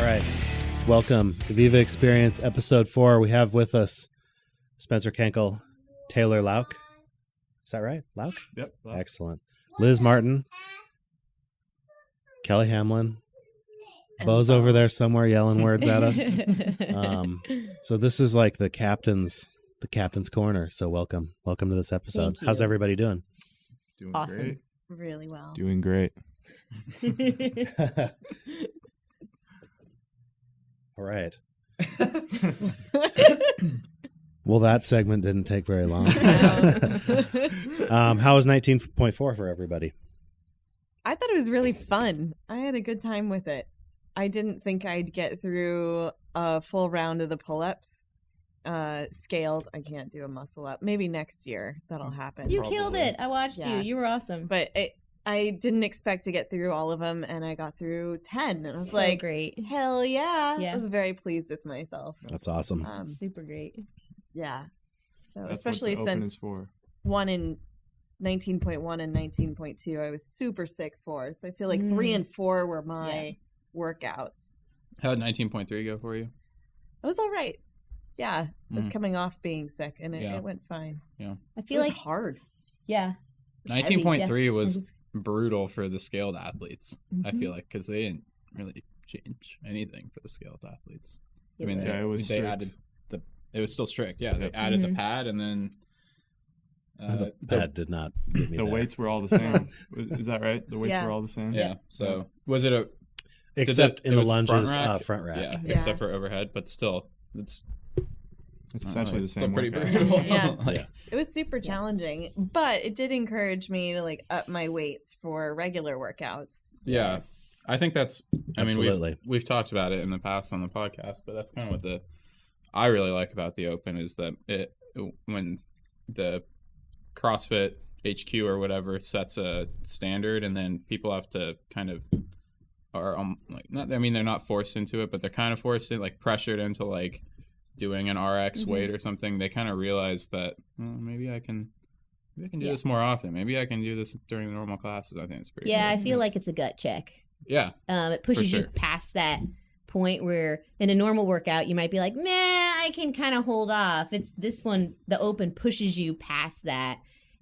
right. Welcome to Evviva Experience, episode 4. We have with us Spencer Kenkel, Taylor Lauk. Is that right? Lauk? Yep. Lauk. Excellent. Liz Martin, Kelly Hamlin. Bo's over there somewhere yelling words at us. So this is like the captain's corner. So welcome to this episode. How's everybody doing? Doing Awesome. great. Really well. Doing great. All right. Well, that segment didn't take very long. How was 19.4 for everybody? I thought it was really fun. I had a good time with it. I didn't think I'd get through a full round of the pull-ups. Scaled. I can't do a muscle up. Maybe next year that'll happen. You killed it. I watched you. You were awesome. But I didn't expect to get through all of them, and I got through 10. And I was like, great. Hell yeah. Yeah. I was very pleased with myself. That's awesome. Super great. Yeah. So That's especially what the Open since is for. one in 19.1 and 19.2 I was super sick for. So I feel like 3 and 4 were my workouts. How did 19.3 go for you? It was all right. Yeah. I was coming off being sick, and it went fine. Yeah. I feel like hard. Yeah. 19.3 was brutal for the scaled athletes, I feel like, because they didn't really change anything for the scaled athletes. I mean, it was they strict. added it was still strict. Yeah, they added the pad, and then The pad did not get me The there. weights were all the same. Is that right? The weights Yeah. were all the same? yeah. So was it Except in it the was lunges, front rack? Yeah. Yeah. Except for overhead, but still, it's essentially the it's same still pretty workout. brutal. Yeah. Like, It was super challenging, but it did encourage me to like up my weights for regular workouts. yeah. I think that's. I Absolutely. mean, we've talked about it in the past on the podcast, but that's kind of what I really like about the Open is that when the CrossFit HQ or whatever sets a standard, and then people have to kind of are like not. I mean, they're not forced into it, but they're kind of forced in, like pressured into like doing an RX weight or something. They kind of realize that maybe I can do this more often. Maybe I can do this during the normal classes. I think it's pretty. Yeah, cool. I feel like it's a gut check. Yeah. It pushes For you sure. past that point where in a normal workout you might be like, meh, I can kind of hold off. It's this one, the Open pushes you past that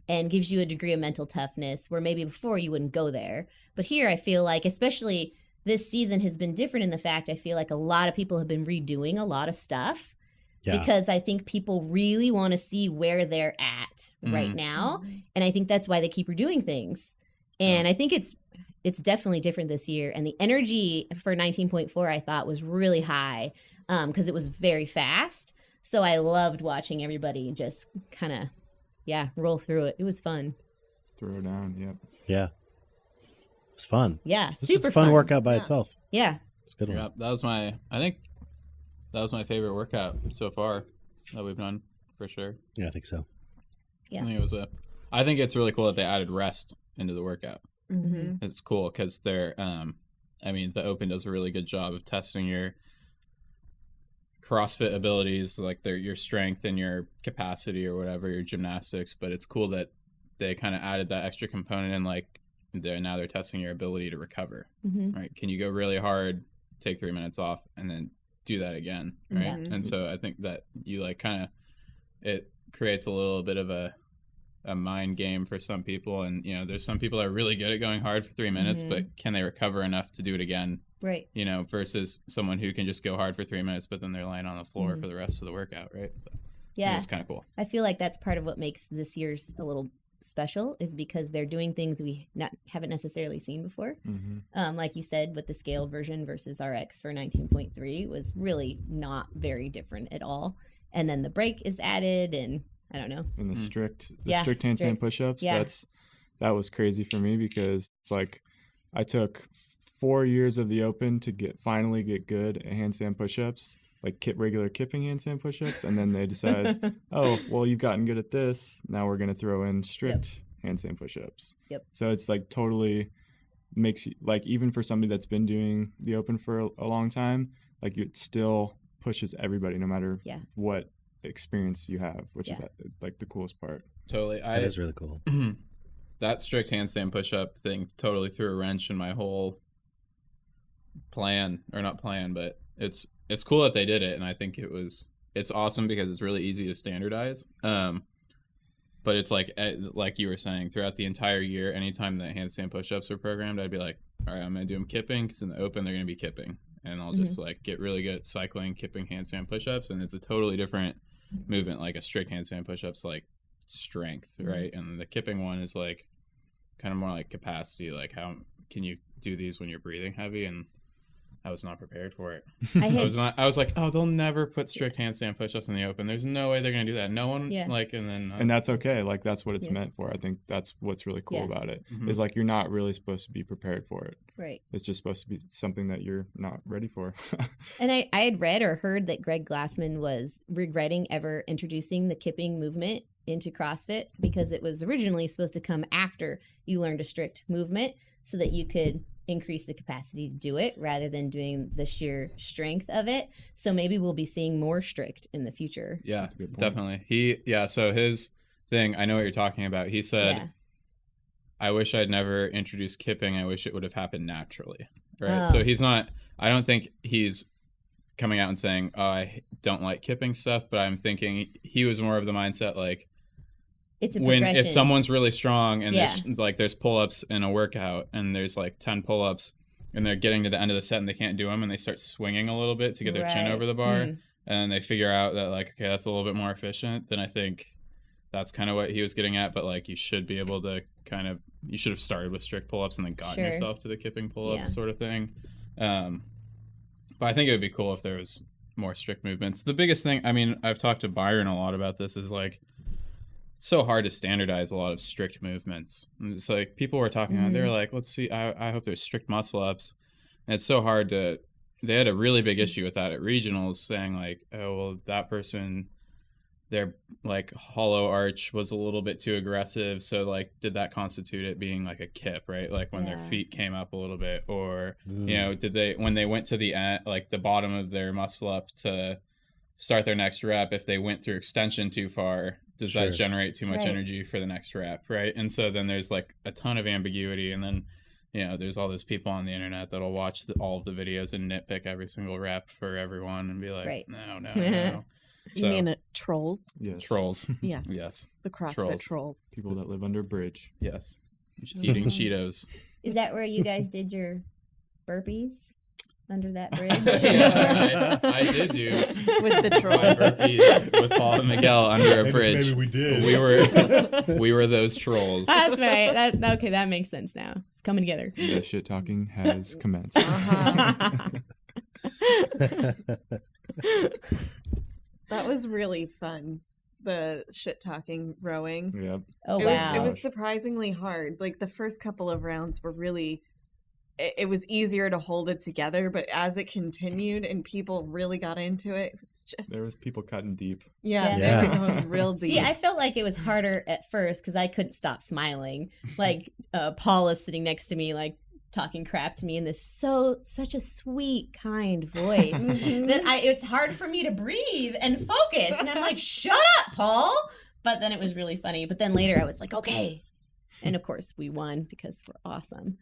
and gives you a degree of mental toughness where maybe before you wouldn't go there. But here I feel like, especially this season has been different in the fact I feel like a lot of people have been redoing a lot of stuff. Yeah. Because I think people really want to see where they're at right now. And I think that's why they keep redoing things. And I think it's definitely different this year. And the energy for 19.4 I thought was really high because it was very fast. So I loved watching everybody just kind of, roll through it. It was fun. Throw down, yep. Yeah. It was fun. Yeah, This super is a fun workout by itself. Yeah. It's a good one. Yeah, I think that was my favorite workout so far that we've done for sure. Yeah, I think so. Yeah. I think it's really cool that they added rest into the workout. Mm-hmm. It's cool because they're, the Open does a really good job of testing your CrossFit abilities, like your strength and your capacity or whatever, your gymnastics. But it's cool that they kind of added that extra component and like now they're testing your ability to recover. Mm-hmm. Right? Can you go really hard, take 3 minutes off, and then do that again? Right? Yeah. And so I think that you like kind of it creates a little bit of a mind game for some people, and there's some people that are really good at going hard for 3 minutes, but can they recover enough to do it again? Right. Versus someone who can just go hard for 3 minutes, but then they're lying on the floor for the rest of the workout, right? So Yeah. it's kind of cool. I feel like that's part of what makes this year's a little special is because they're doing things we haven't necessarily seen before. Mm-hmm. Like you said, with the scaled version versus RX for 19.3 was really not very different at all. And then the break is added, and I don't know. And the strict Yeah, handstand strict. push-ups, Yeah. that was crazy for me because it's like I took 4 years of the Open to finally get good at handstand push-ups, like regular kipping handstand push-ups, and then they decide, oh, well, you've gotten good at this, now we're going to throw in strict handstand push-ups. Yep. So it's like totally makes you, like, even for somebody that's been doing the Open for a long time, like it still pushes everybody no matter what experience you have, which is like the coolest part. Totally. That is really cool. That strict handstand push-up thing totally threw a wrench in my whole not plan, but it's cool that they did it, and I think it's awesome because it's really easy to standardize. But it's like you were saying, throughout the entire year, anytime that handstand push-ups were programmed, I'd be like, all right, I'm going to do them kipping, because in the open, they're going to be kipping. And I'll just like get really good at cycling, kipping, handstand push-ups. And it's a totally different movement. Like a strict handstand push-ups, like strength, right? And the kipping one is like kind of more like capacity. Like, how can you do these when you're breathing heavy? And I was not prepared for it. I was like, oh, they'll never put strict handstand push-ups in the open. There's no way they're going to do that. No one, and that's okay. Like, that's what it's meant for. I think that's what's really cool about it, is like, you're not really supposed to be prepared for it. Right. It's just supposed to be something that you're not ready for. And I had read or heard that Greg Glassman was regretting ever introducing the kipping movement into CrossFit, because it was originally supposed to come after you learned a strict movement so that you could increase the capacity to do it rather than doing the sheer strength of it. So maybe we'll be seeing more strict in the future. Yeah, definitely. So his thing, I know what you're talking about. He said, I wish I'd never introduced kipping. I wish it would have happened naturally. Right. So I don't think he's coming out and saying, oh, I don't like kipping stuff, but I'm thinking he was more of the mindset, like, it's a progression. If someone's really strong and there's pull-ups in a workout and there's like 10 pull-ups and they're getting to the end of the set and they can't do them and they start swinging a little bit to get their chin over the bar, and they figure out that, like, okay, that's a little bit more efficient, then I think that's kind of what he was getting at. But like, you should be able to you should have started with strict pull-ups and then gotten yourself to the kipping pull-up sort of thing. But I think it would be cool if there was more strict movements. The biggest thing, I mean, I've talked to Byron a lot about this, is like, so hard to standardize a lot of strict movements. And it's like, people were talking about, they're like, let's see, I hope there's strict muscle ups. And it's so hard they had a really big issue with that at regionals, saying like, oh, well, that person, their like hollow arch was a little bit too aggressive. So like, did that constitute it being like a kip, right? Like when their feet came up a little bit, or, you know, when they went to the end, like the bottom of their muscle up to start their next rep, if they went through extension too far, does that generate too much energy for the next rep, right? And so then there's like a ton of ambiguity, and then, you know, there's all those people on the internet that'll watch all of the videos and nitpick every single rep for everyone and be like, no. You mean trolls? Yes. Trolls. Yes. Yes. The CrossFit trolls. People that live under a bridge. Yes. Eating Cheetos. Is that where you guys did your burpees? Under that bridge? Yeah, I did do with the trolls. Burpees with Paul and Miguel under a bridge. Maybe we did. We were those trolls. That's right. Okay, that makes sense now. It's coming together. The shit talking has commenced. That was really fun. The shit talking rowing. Yep. Oh, wow. It was surprisingly hard. Like, the first couple of rounds were really, it was easier to hold it together, but as it continued and people really got into it, it was just, there was people cutting deep. Yeah. They were going real deep. See, I felt like it was harder at first because I couldn't stop smiling. Like, Paul is sitting next to me, like, talking crap to me in this such a sweet, kind voice that it's hard for me to breathe and focus. And I'm like, shut up, Paul. But then it was really funny. But then later I was like, okay. And of course we won because we're awesome.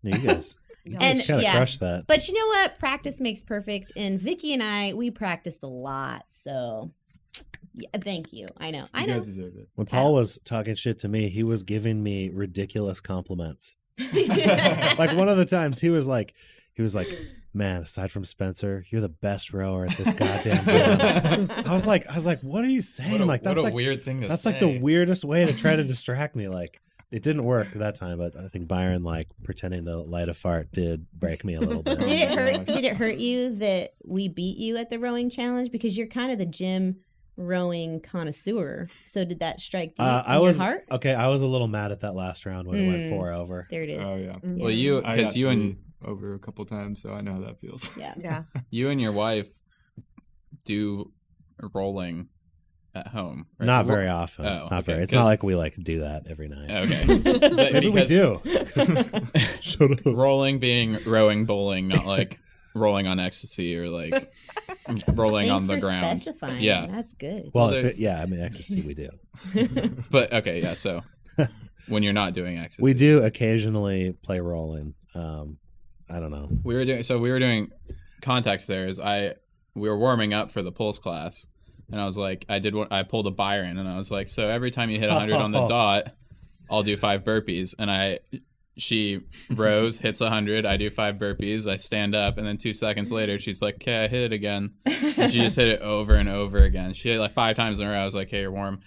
You guys kind of crushed that. But you know what? Practice makes perfect. And Vicky and I, we practiced a lot. So yeah, thank you. I know. You guys deserve it. When Paul was talking shit to me, he was giving me ridiculous compliments. Like one of the times he was like, man, aside from Spencer, you're the best rower at this goddamn gym. I was like, what are you saying? That's a weird thing to say. That's like the weirdest way to try to distract me. Like, it didn't work that time, but I think Byron, like, pretending to light a fart did break me a little bit. Did it hurt you that we beat you at the rowing challenge? Because you're kind of the gym rowing connoisseur. So did that strike deep in your heart? Okay, I was a little mad at that last round when it went 4 over. There it is. Oh yeah. Well, because you and over a couple times, so I know how that feels. Yeah. You and your wife do rolling at home, right? Not very often. Oh, not okay, very. It's not like we like do that every night. Okay. Maybe we do. Shut up. Rolling being rowing bowling, not like rolling on ecstasy or like rolling on the ground. Specifying. Yeah, that's good. Well, ecstasy we do. But okay, yeah. So when you're not doing ecstasy, we do occasionally play rolling. I don't know. We were doing context there is we were warming up for the pulse class, and I was like, I pulled a Byron, and I was like, so every time you hit 100 on the dot, I'll do 5 burpees, and she rows, hits 100, I do 5 burpees, I stand up, and then 2 seconds later, she's like, okay, I hit it again, and she just hit it over and over again. She hit it like 5 times in a row. I was like, hey, you're warm.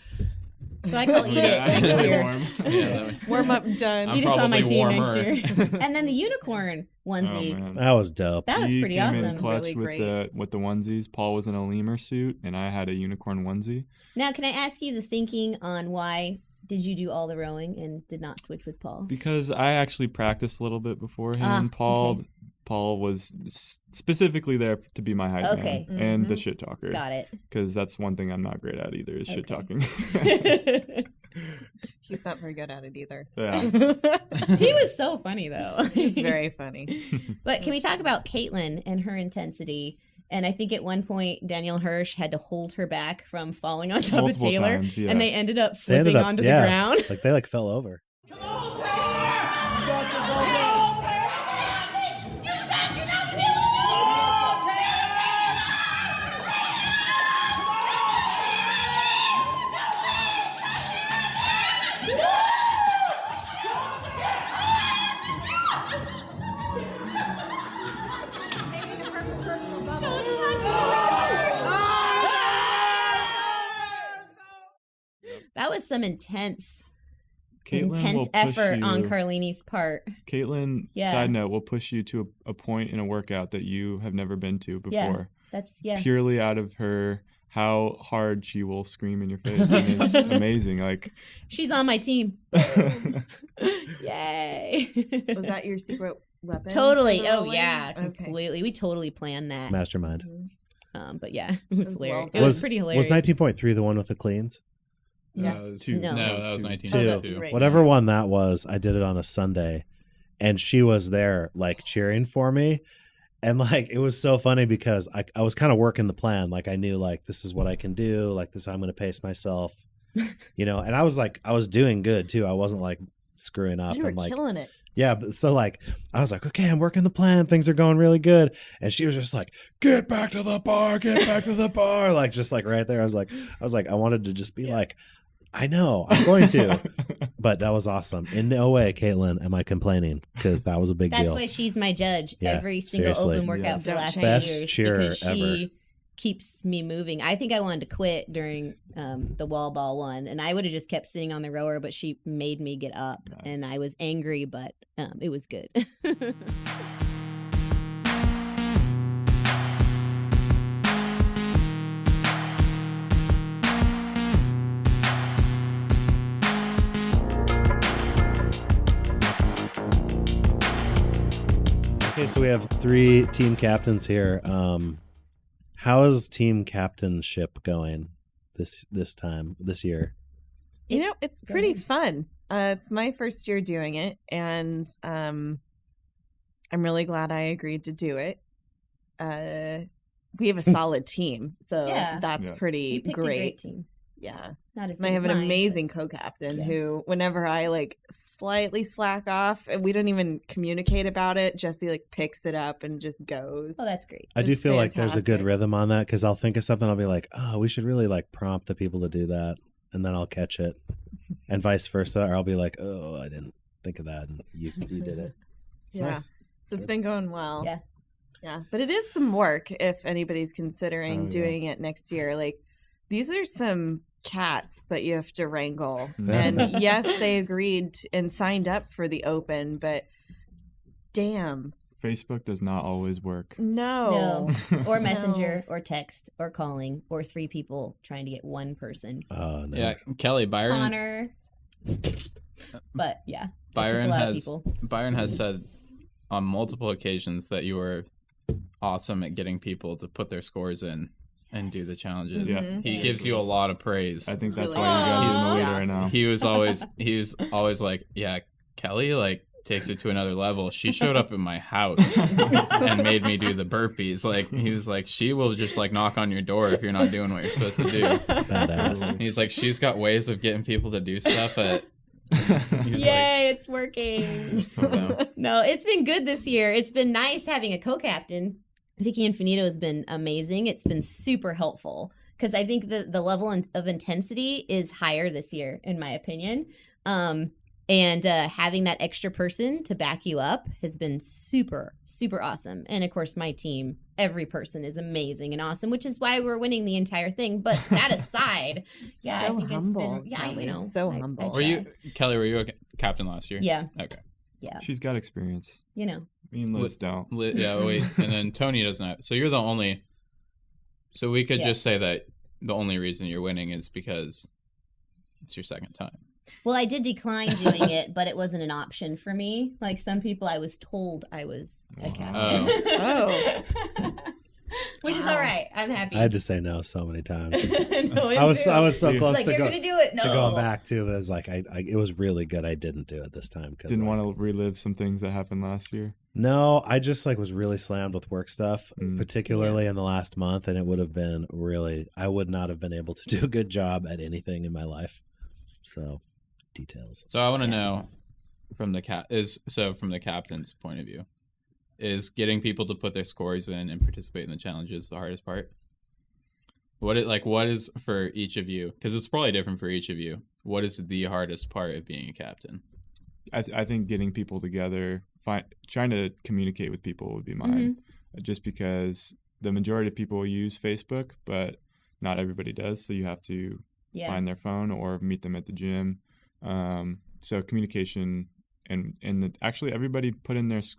So I call eat it next year. Warm up done. I'm Eat it's on my probably team warmer. next year. And then the unicorn onesie. man. That was dope. That was You pretty came in awesome. clutch Really with great. the onesies. Paul was in a lemur suit, and I had a unicorn onesie. Now, can I ask you the thinking on why did you do all the rowing and did not switch with Paul? Because I actually practiced a little bit beforehand. Paul was specifically there to be my hype Okay. man and the shit talker. Got it. Because that's one thing I'm not great at either is shit talking. He's not very good at it either. Yeah. He was so funny though. He's very funny. But can we talk about Caitlin and her intensity? And I think at one point Daniel Hirsch had to hold her back from falling on top Multiple of Taylor, times, yeah. and they ended up They ended flipping up- onto yeah. the ground. Like they like fell over. That was some intense Caitlin will push effort you- on Carlini's part. Caitlin, Yeah. side note, will push you to a point in a workout that you have never been to before. That's Purely out of her how hard she will scream in your face. And it's amazing. Like She's on my team. Yay. Was that your secret weapon? Totally. for Oh rowing? yeah, Okay. completely. We totally planned that. Mastermind. But yeah, it was was hilarious. well It done. was pretty hilarious. Was 19.3 the one with the cleans? Yes. two. No. No, that was Two. 1992. Right. Whatever one that was, I did it on a Sunday, and she was there like cheering for me, and like it was so funny because I was kind of working the plan. Like I knew like this is what I can do. Like this, I'm going to pace myself, and I was doing good too. I wasn't like screwing up. You were and like killing it. yeah, but so like I was like, okay, I'm working the plan. Things are going really good. And she was just like, get back to the bar, get back to the bar. Like just like right there. I was like, I wanted to just be like, I know, I'm going to. But that was awesome. In no way, Caitlin, am I complaining, because that was a big That's deal. why she's my judge Yeah, every single seriously. open workout Yeah. for the Don't last change. 10 Best years cheerer because she ever. keeps me moving. I think I wanted to quit during the wall ball one, and I would have just kept sitting on the rower, but she made me get up, Nice. and I was angry, but it was good. Okay, so we have 3 team captains here. How is team captainship going this year? It's pretty fun. It's my first year doing it, and I'm really glad I agreed to do it. We have a solid team, so Yeah. that's Yeah. pretty You picked a great great. team. Yeah. Not as And I good have as an mine, amazing co-captain Yeah. who, whenever I like slightly slack off, and we don't even communicate about it, Jesse like picks it up and just goes. but- Oh, that's great. I do It's feel like there's a good fantastic. rhythm on that, because I'll think of something, I'll be like, oh, we should really like prompt the people to do that, and then I'll catch it, and vice versa, or I'll be like, oh, I didn't think of that, and you did it. It's Yeah. nice. So it's been going well. Yeah. Yeah. But it is some work if anybody's considering Oh, yeah. doing it next year. Like, these are some cats that you have to wrangle. Yeah. And yes, they agreed and signed up for the open, but damn. Facebook does not always work. No. Or messenger, or text, or calling, or 3 people trying to get one person. Oh no. Yeah, Kelly Byron. Connor. But yeah, it took Byron a lot of has people. Byron has said on multiple occasions that you were awesome at getting people to put their scores in and do the challenges. Yeah. Mhm. He gives you a lot of praise. I think that's Really? why you guys are in the lead Yeah. right now. He was always like, yeah, Kelly like takes it to another level. She showed up at my house and made me do the burpees. Like he was like, she will just like knock on your door if you're not doing what you're supposed to do. Badass. He's like, she's got ways of getting people to do stuff that He was Yay, it's working. So, No, it's been good this year. It's been nice having a co-captain. Vicky Infinito has been amazing. It's been super helpful because I think the level of intensity is higher this year, in my opinion. And having that extra person to back you up has been super, super awesome. And of course, my team, every person is amazing and awesome, which is why we're winning the entire thing. But that aside, yeah, So I think humble, it's been, Kelly, you know, so humble. were you, Kelly, were you a captain last year? Yeah. Okay. Yeah. She's got experience. You know. Me and Liz don't. Yeah, wait. And then Tony doesn't have. So you're the only. So we could Yeah. just say that the only reason you're winning is because it's your second time. Well, I did decline doing it, but it wasn't an option for me. Like some people, I was told I was a captain. Oh. Which is all right. I'm happy. I had to say no so many times. No, I was so close like, to you're go gonna do it. No. to going back too. But it was like it was really good. I didn't do it this time because Didn't want to relive some things that happened last year. No, I just was really slammed with work stuff, Mm. particularly in the last month, and it would have been really. I would not have been able to do a good job at anything in my life. So, details. So I want to know from the from the captain's point of view, is getting people to put their scores in and participate in the challenges the hardest part? What is for each of you? Because it's probably different for each of you. What is the hardest part of being a captain? I think getting people together, trying to communicate with people would be mine. Just because the majority of people use Facebook, but not everybody does. So you have to find their phone or meet them at the gym. So communication and actually everybody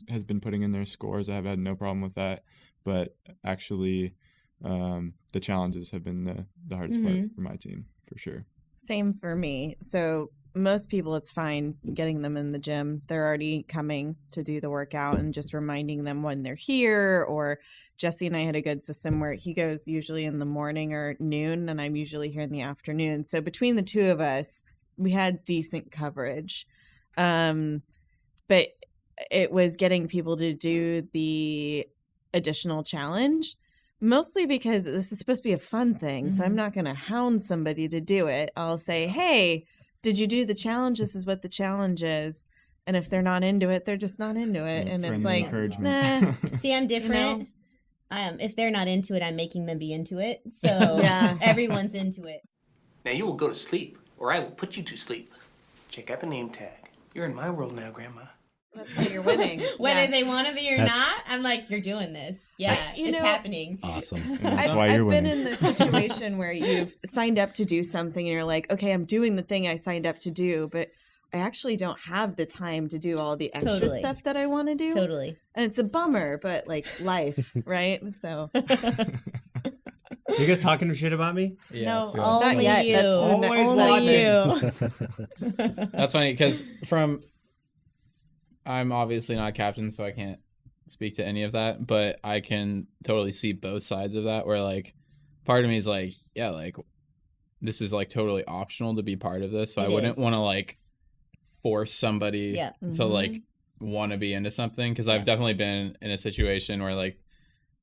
has been putting in their scores. I have had no problem with that, but actually the challenges have been the hardest part for my team for sure. Same for me. So most people, it's fine getting them in the gym. They're already coming to do the workout and just reminding them when they're here. Or Jesse and I had a good system where he goes usually in the morning or noon, and I'm usually here in the afternoon. So between the two of us, we had decent coverage. But it was getting people to do the additional challenge, mostly because this is supposed to be a fun thing. So I'm not going to hound somebody to do it. I'll say, hey, did you do the challenge? This is what the challenge is. And if they're not into it, they're just not into it. And it's like, nah. See, I'm different. If they're not into it, I'm making them be into it. So everyone's into it. Now you will go to sleep, or I will put you to sleep. Check out the name tag. You're in my world now, Grandma. That's why you're winning. Whether they want to be or That's- not, I'm like, you're doing this. Yeah, it's happening. Awesome. That's why you're I've been winning. in the situation where you've signed up to do something and you're like, okay, I'm doing the thing I signed up to do, but I actually don't have the time to do all the extra Totally. stuff that I want to do. Totally. And it's a bummer, but like life, right? So You guys talking shit about me? no, so- not Only yet. you. That's the Always Only watching. you. That's funny because I'm obviously not a captain, so I can't speak to any of that, but I can totally see both sides of that where like part of me is like, yeah, like this is like totally optional to be part of this. So It I wouldn't is. want to like force somebody Yeah. to like want to be into something. Cause I've definitely been in a situation where like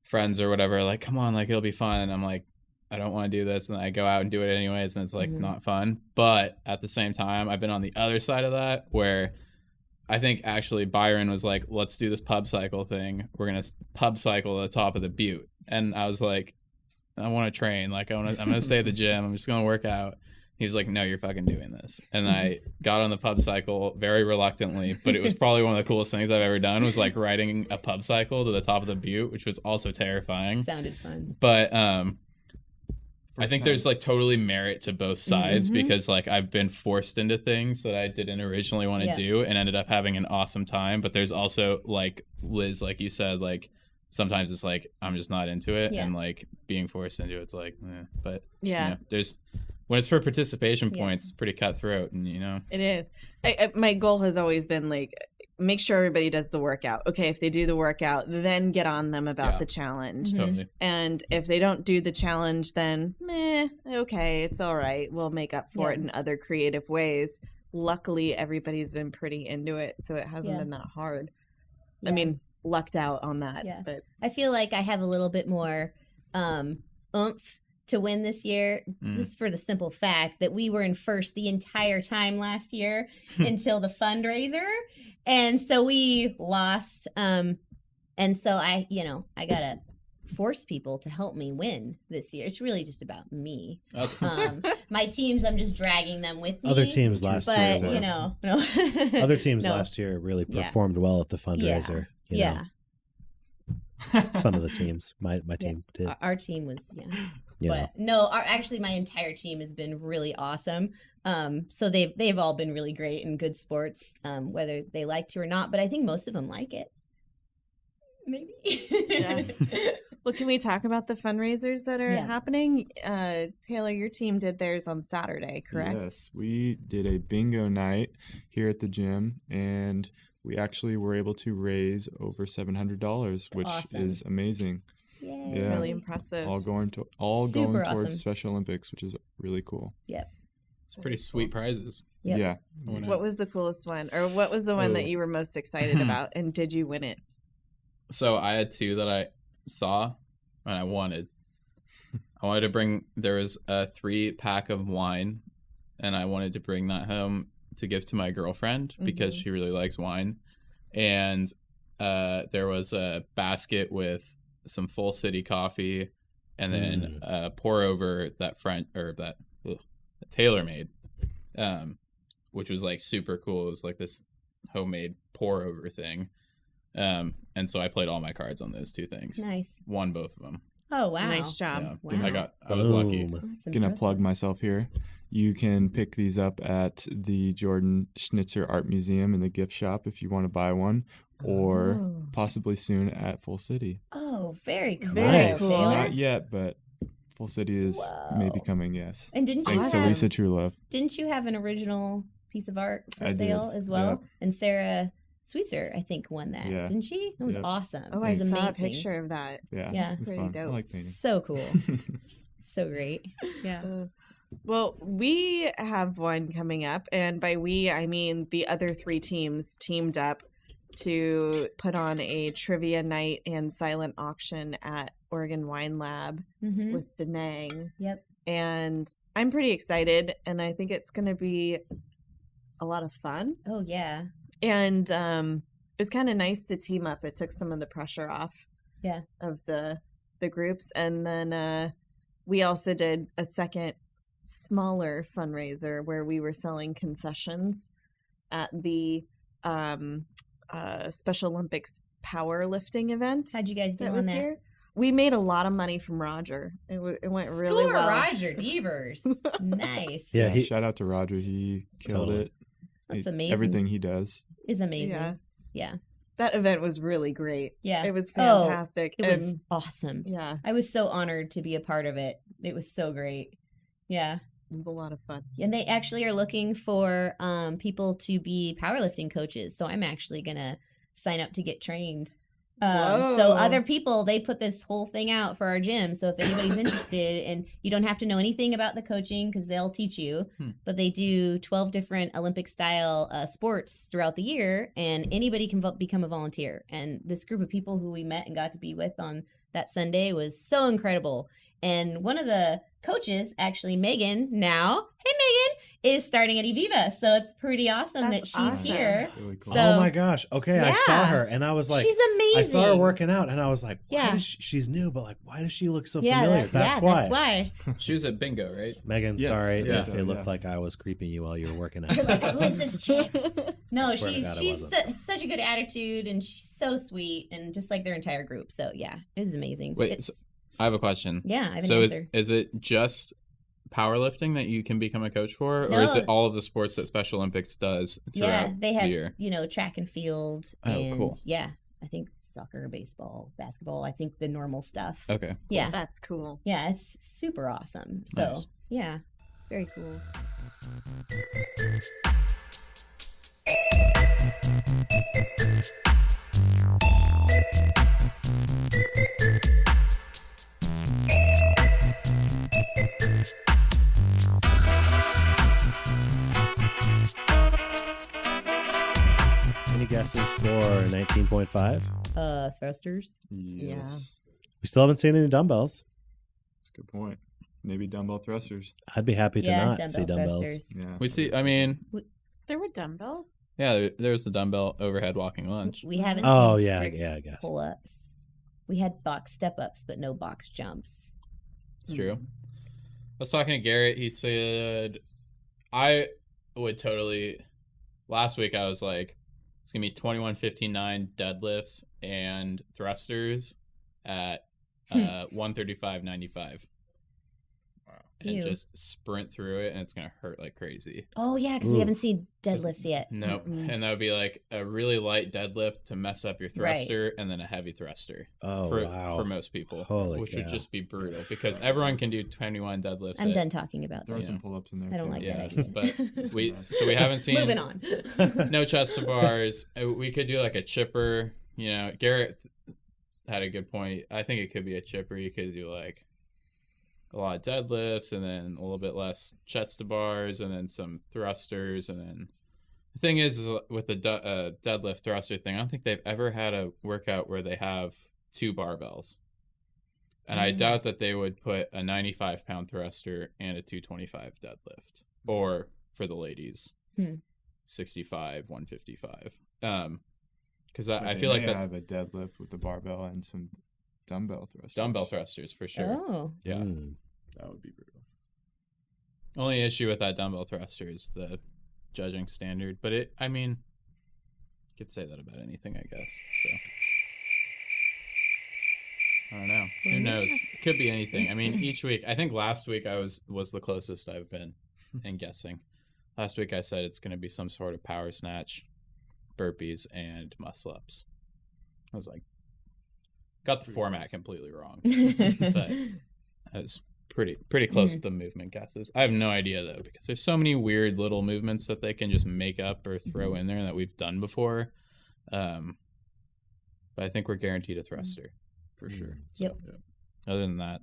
friends or whatever are like, come on, like it'll be fun. And I'm like, I don't want to do this. And I go out and do it anyways. And it's like not fun. But at the same time, I've been on the other side of that where I think actually Byron was like, let's do this pub cycle thing. We're going to pub cycle at the top of the butte. And I was like, I want to train. Like I'm going to stay at the gym. I'm just going to work out. He was like, no, you're fucking doing this. And I got on the pub cycle very reluctantly, but it was probably one of the coolest things I've ever done was like riding a pub cycle to the top of the butte, which was also terrifying. Sounded fun. But I think there's like totally merit to both sides because like I've been forced into things that I didn't originally want to do and ended up having an awesome time. But there's also like Liz, like you said, like sometimes it's like I'm just not into it and like being forced into it's like, but you know, there's when it's for participation points, it's pretty cutthroat, and you know it is. My goal has always been like make sure everybody does the workout. Okay, if they do the workout, then get on them about the challenge. totally. And if they don't do the challenge, then okay, it's all right. We'll make up for it in other creative ways. Luckily, everybody's been pretty into it, so it hasn't been that hard. Yeah. I mean, lucked out on that. Yeah. But I feel like I have a little bit more oomph to win this year, just for the simple fact that we were in first the entire time last year until the fundraiser. And so we lost. And so I gotta force people to help me win this year. It's really just about me. My teams, I'm just dragging them with me. Other teams last year, but no. Other teams No. last year really performed well at the fundraiser. you know. Some of the teams, my team did. Our team was You know. But no, actually my entire team has been really awesome. So they've all been really great and good sports, whether they like to or not. But I think most of them like it. Maybe. Yeah. Well, can we talk about the fundraisers that are happening? Taylor, your team did theirs on Saturday, correct? Yes, we did a bingo night here at the gym, and we actually were able to raise over $700, which is amazing. Yay. It's really impressive. All going towards awesome. Special Olympics, which is really cool. Yep. It's pretty sweet prizes. Yep. Yeah. What was the coolest one? Or what was the one that you were most excited about? And did you win it? So I had two that I saw and I wanted. I wanted to bring, there was a 3-pack of wine, and I wanted to bring that home to give to my girlfriend because she really likes wine. And there was a basket with some Full City coffee, and then pour over that Taylor made, which was like super cool. It was like this homemade pour over thing. And so I played all my cards on those two things. Nice. Won both of them. Oh, wow. Nice job. Yeah. Wow. I was lucky. That's Gonna impressive. plug myself here. You can pick these up at the Jordan Schnitzer Art Museum in the gift shop if you want to buy one, or possibly soon at Full City. Oh, very cool. Nice. Cool. Taylor. Not yet, but Full City is maybe coming. Yes. And didn't you Thanks to have, Lisa Truelove. didn't you have an original piece of art for I did. sale as well? Yep. And Sarah Sweetser, I think, won that. Yeah. Didn't she? It was Yep. awesome. Oh, it I was saw a amazing. picture of that. Yeah. Yeah. It was Pretty fun. dope. I like painting. So cool. So great. Yeah. Well, we have one coming up, and by we, I mean the other 3 teams teamed up to put on a trivia night and silent auction at Oregon Wine Lab Mm-hmm. with Denang. Yep. And I'm pretty excited, and I think it's going to be a lot of fun. Oh, yeah. And it's kind of nice to team up. It took some of the pressure off of the groups. And then we also did a second smaller fundraiser where we were selling concessions at the Special Olympics powerlifting event. How'd you guys do that on was that? here. We made a lot of money from Roger. It went really Score well. Roger Devers. Nice. Yeah, Shout out to Roger. He killed Totally. it. That's amazing. Everything he does. Is amazing. Yeah. Yeah. That event was really great. Yeah. It was Oh, fantastic. It was And awesome. yeah, I was so honored to be a part of it. It was so great. Yeah. it was a lot of fun. And they actually are looking for people to be powerlifting coaches. So I'm actually going to sign up to get trained. So Whoa. other people, they put this whole thing out for our gym. So if anybody's interested, and you don't have to know anything about the coaching because they'll teach you, but they do 12 different Olympic style sports throughout the year, and anybody can become a volunteer. And this group of people who we met and got to be with on that Sunday was so incredible. And one of the coaches, actually Megan now, hey Megan, is starting at Evviva. So it's pretty awesome that That's she's awesome. here. Really cool. So- Oh my gosh. Okay, I saw Yeah. her and I was like, She's amazing. I saw her working out and I was like, why Yeah. does she's new, but like, why does she look so Yeah, familiar? That's why. That's why. She was at bingo, right? Megan, Yes. sorry Yeah. if it looked Yeah. like I was creeping you while you were working out. You're like, who is this chick? No, I swear to God, I she's wasn't. such a good attitude, and she's so sweet, and just like their entire group. So yeah, it is amazing. Wait, It's- so I have a question. yeah, I have an So answer. is it just powerlifting that you can become a coach for, or is No. it all of the sports that Special Olympics does throughout Yeah, they the have year? track and field, Oh, and cool. yeah, I think soccer, baseball, basketball. I think the normal stuff. Okay. Yeah, That's cool. yeah, it's super awesome. So Nice. yeah, very cool. Any guesses for 19.5? Thrusters. Yes. We still haven't seen any dumbbells. That's a good point. maybe dumbbell thrusters. I'd be happy to not see dumbbells. thrusters. Yeah. We see. I mean, There were dumbbells. yeah, there's the dumbbell overhead walking lunge. We haven't Oh, seen yeah, strict yeah, I guess. pull-ups. We had box step-ups, but no box jumps. It's true. I was talking to Garrett. He said, I would totally. Last week, I was like, it's going to be 21:59 deadlifts and thrusters at 135.95. And Ew. just sprint through it, and it's going to hurt like crazy. Oh, yeah, because we haven't seen deadlifts yet. Nope. And that would be like a really light deadlift to mess up your thruster, and then a heavy thruster. Oh, wow. For most people. Holy which would cow. just be brutal because everyone can do 21 deadlifts. I'm done talking about Throw this. some pull-ups in there. I don't too. like Yeah, that idea. but we haven't seen Moving on. no chest to bars. We could do like a chipper. You know, Garrett had a good point. I think it could be a chipper. You could do like a lot of deadlifts and then a little bit less chest to bars and then some thrusters. And then the thing is with the deadlift thruster thing, I don't think they've ever had a workout where they have 2 barbells. And I doubt that they would put a 95-pound thruster and a 225 deadlift. Or for the ladies, 65, 155. Because I feel like that's have a deadlift with the barbell and some dumbbell thrusters. dumbbell thrusters for sure. Oh. Yeah, Mm. That would be brutal. only issue with that dumbbell thruster is the judging standard. But I mean, you could say that about anything, I guess. So I don't know. Who knows? It could be anything. I mean, each week. I think last week I was the closest I've been in guessing. Last week I said it's going to be some sort of power snatch, burpees, and muscle ups. I was like, got the format completely wrong, but I was pretty close with the movement guesses. I have no idea though, because there's so many weird little movements that they can just make up or throw in there that we've done before. But I think we're guaranteed a thruster for sure. So, Yep. Other than that,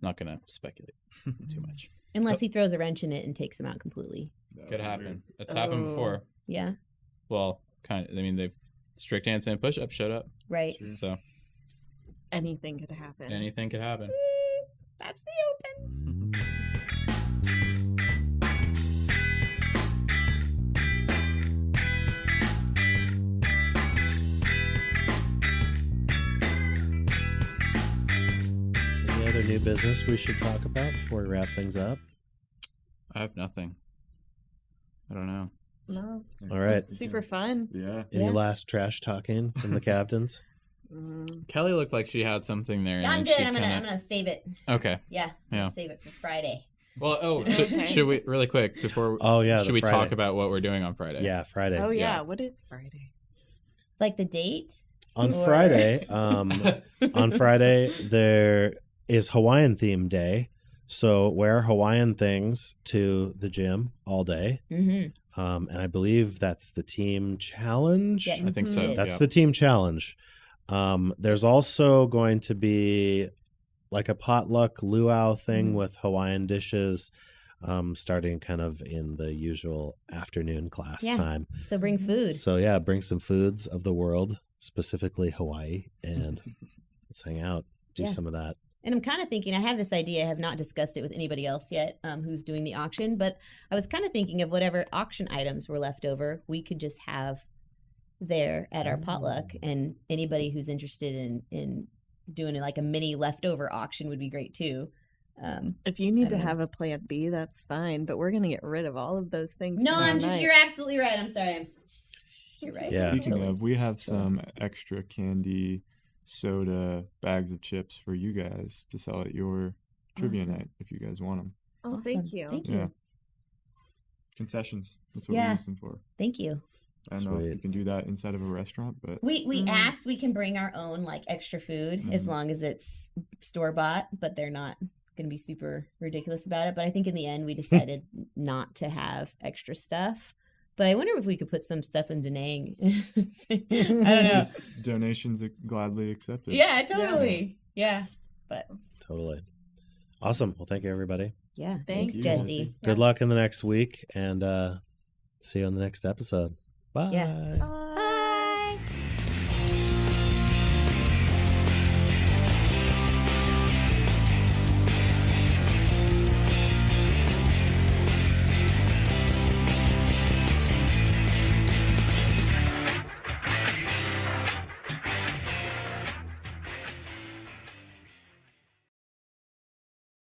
not gonna speculate too much. Unless he throws a wrench in it and takes him out completely. Could happen. It's happened before. Yeah, Well, kind of. I mean, they've strict handstand push-up showed up, right. so Anything could happen. anything could happen. That's the open. Any other new business we should talk about before we wrap things up? I have nothing. I don't know. No. All right. It's super fun. Yeah. Any Yeah. last trash talking from the captains? Kelly looked like she had something there. and I'm then good. she I'm kinda- gonna save it. Okay. Yeah. Yeah. I'll save it for Friday. Well, Okay. should we really quick before? Oh, yeah, Should the we Friday. talk about what we're doing on Friday? Yeah, Friday. Oh yeah. Yeah. What is Friday? Like the date? On Or- Friday, on Friday there is Hawaiian theme day. So wear Hawaiian things to the gym all day. Mm-hmm. And I believe that's the team challenge. Yes. I think so. It is. That's yeah. the team challenge. There's also going to be like a potluck luau thing with Hawaiian dishes, starting kind of in the usual afternoon class Yeah. time. So bring food. So yeah, bring some foods of the world, specifically Hawaii, and let's hang out, do Yeah. some of that. And I'm kind of thinking, I have this idea, I have not discussed it with anybody else yet who's doing the auction, but I was kind of thinking of whatever auction items were left over, we could just have there at our potluck. And anybody who's interested in doing like a mini leftover auction would be great too. If you need I to don't know. have a plan B, that's fine. But we're gonna get rid of all of those things. No, tomorrow I'm just, night. you're absolutely right. I'm sorry. You're right. Yeah. Speaking Totally. of, we have some extra candy, soda, bags of chips for you guys to sell at your trivia Awesome. night if you guys want them. Oh, Awesome. thank you. Thank you. Yeah. Concessions. That's what Yeah. we use them for. Thank you. I don't know if Sweet. you can do that inside of a restaurant, but We Mhm. asked we can bring our own like extra food as Mhm. long as it's store bought, but they're not going to be super ridiculous about it. But I think in the end we decided not to have extra stuff. But I wonder if we could put some stuff in Danang. I don't know. just donations are gladly accepted. Yeah, totally. Yeah. But Totally. Awesome. Well, thank you, everybody. yeah, Thank thanks, you. Jesse. Good luck in the next week, and see you on the next episode. Bye. Yeah. Bye.